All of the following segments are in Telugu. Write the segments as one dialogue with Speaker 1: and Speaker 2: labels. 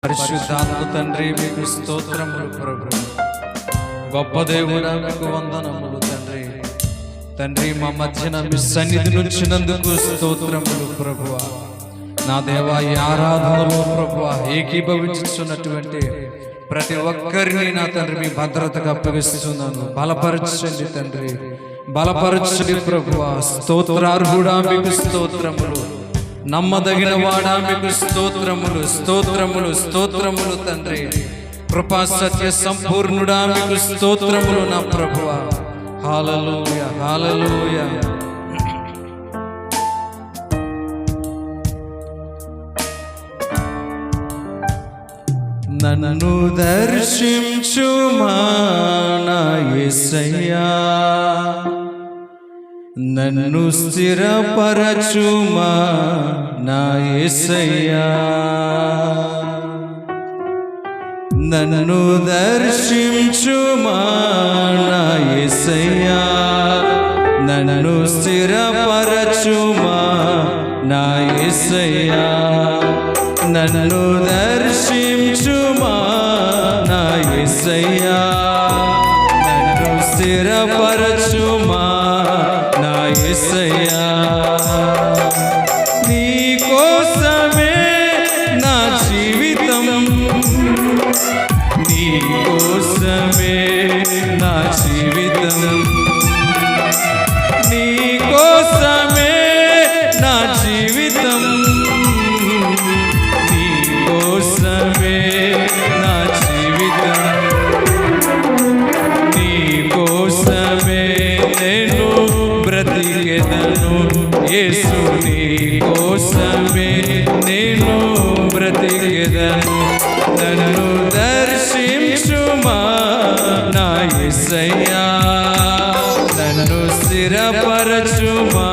Speaker 1: పరిశుద్ధాత్మ తండ్రి మీకు స్తోత్రములు ప్రభు. గొప్ప దేవుడా మీకు వందనములు తండ్రి. తండ్రి మా మధ్యన మీ సన్నిధి నుంచినందుకు స్తోత్రములు ప్రభువా. నా దేవా ఈ ఆరాధనలో ప్రభువా ఏకీభవించుతున్నటువంటి ప్రతి ఒక్కరిని నా తండ్రి మీ భద్రతగా అప్పగిస్తున్నాను. బలపరచండి తండ్రి, బలపరచండి ప్రభువా. స్తోత్రార్హుడా మీకు స్తోత్రములు, నమ్మదగిన వాడా మీకు స్తోత్రములు, స్తోత్రములు, స్తోత్రములు తండ్రి. కృపా సత్య సంపూర్ణుడా మీకు స్తోత్రములు నా ప్రభువా. హల్లెలూయా, హల్లెలూయా. నన్ను దర్శించుమా నా యేసయ్యా, నన్ను స్థిరపరచుమా నా యేసయ్యా, నన్ను దర్శించుమా నా యేసయ్యా, నన్ను స్థిరపరచుమా నా యేసయ్యా, నన్ను దర్శించుమా నా యేసయ్యా, నన్ను స్థిరపరచుమా నా యేసయ్యా. నీ కోసమే నా జీవితం, నీ కోసమే నా జీవితం, నీ కోసమే నా జీవితం, నీ కోసమే నా జీవితం, నీ కోసమే నేను బ్రతికెదను యేసు, నీ కోసమే నేను బ్రతికెదను. నన్ను దర్శించుమా నా యేసయ్యా, నన్ను స్థిరపరచుమా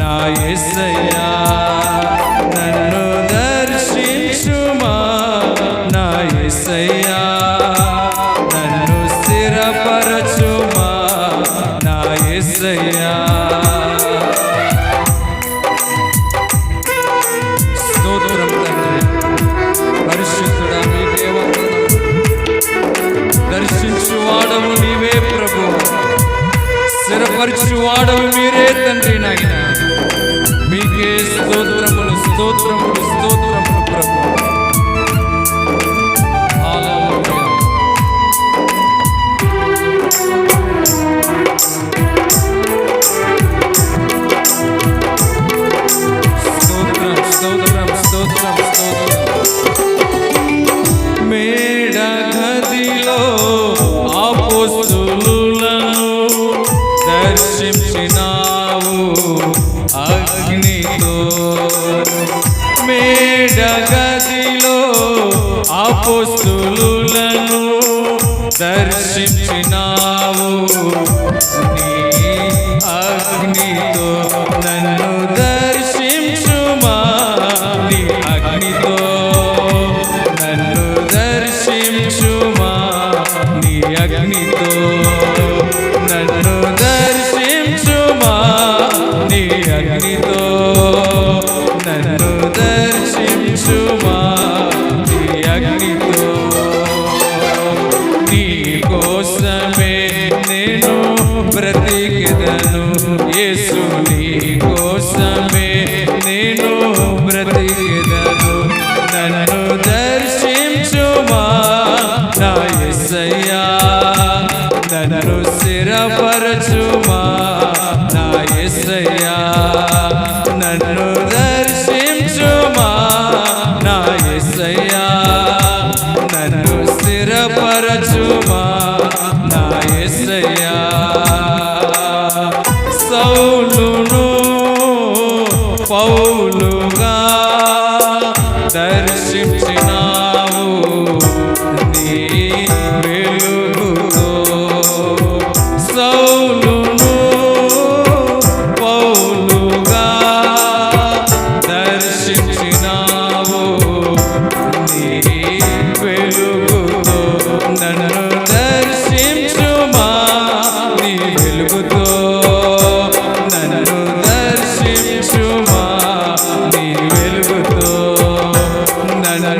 Speaker 1: నా యేసయ్యా, నన్ను దర్శించుమా నా యేసయ్యా, నన్ను స్థిరపరచుమా నా యేసయ్యా. స్తోత్రం తండ్రి, పరిశుద్ధుడా నీకే వందనం. దర్శించువాడవు నీవే ప్రభు, స్థిరపరచువాడవు మీరే తండ్రి. నాయన మీకే స్తోత్రములు, స్తోత్రములు, స్తోత్రములు ప్రభు. హల్లెలూయా. స్తోత్రం, స్తోత్రం, స్తోత్రం, స్తోత్రం. మేడ గదిలో అపోస్తలులను దర్శించినావు అగ్నితో, మేడ గదిలో అపోస్తలులను దర్శించినావు నీ అగ్నితో. నన్ను దర్శించుమా నీ అగ్నితో, నన్ను దర్శించుమా నీ అగ్నితో, నన్ను దర్శించుమా నీ అగ్నితో, నన్ను దర్శించుమా నీ అగ్నితో. నీ కోసమే నేను బ్రతికెదను యేసు, నీ కోసమే నేను బ్రతికెదను. నన్ను దర్శించుమా నా యేసయ్యా, నన్ను స్థిరపరచుమా నా యేసయ్యా, నన్ను దర్శించుమా నా యేసయ్యా, నన్ను స్థిరపరచుమా నా యేసయ్యా. సౌలును పౌలుగా దర్శించినావు నీ వెలుగుతో, సౌలును పౌలుగా దర్శించినావు నీ వెలుగుతో. నన్ను దర్శించుమా నీ వెలుగుతో, నన్ను దర్శించుమా నీ వెలుగుతో, నన్ను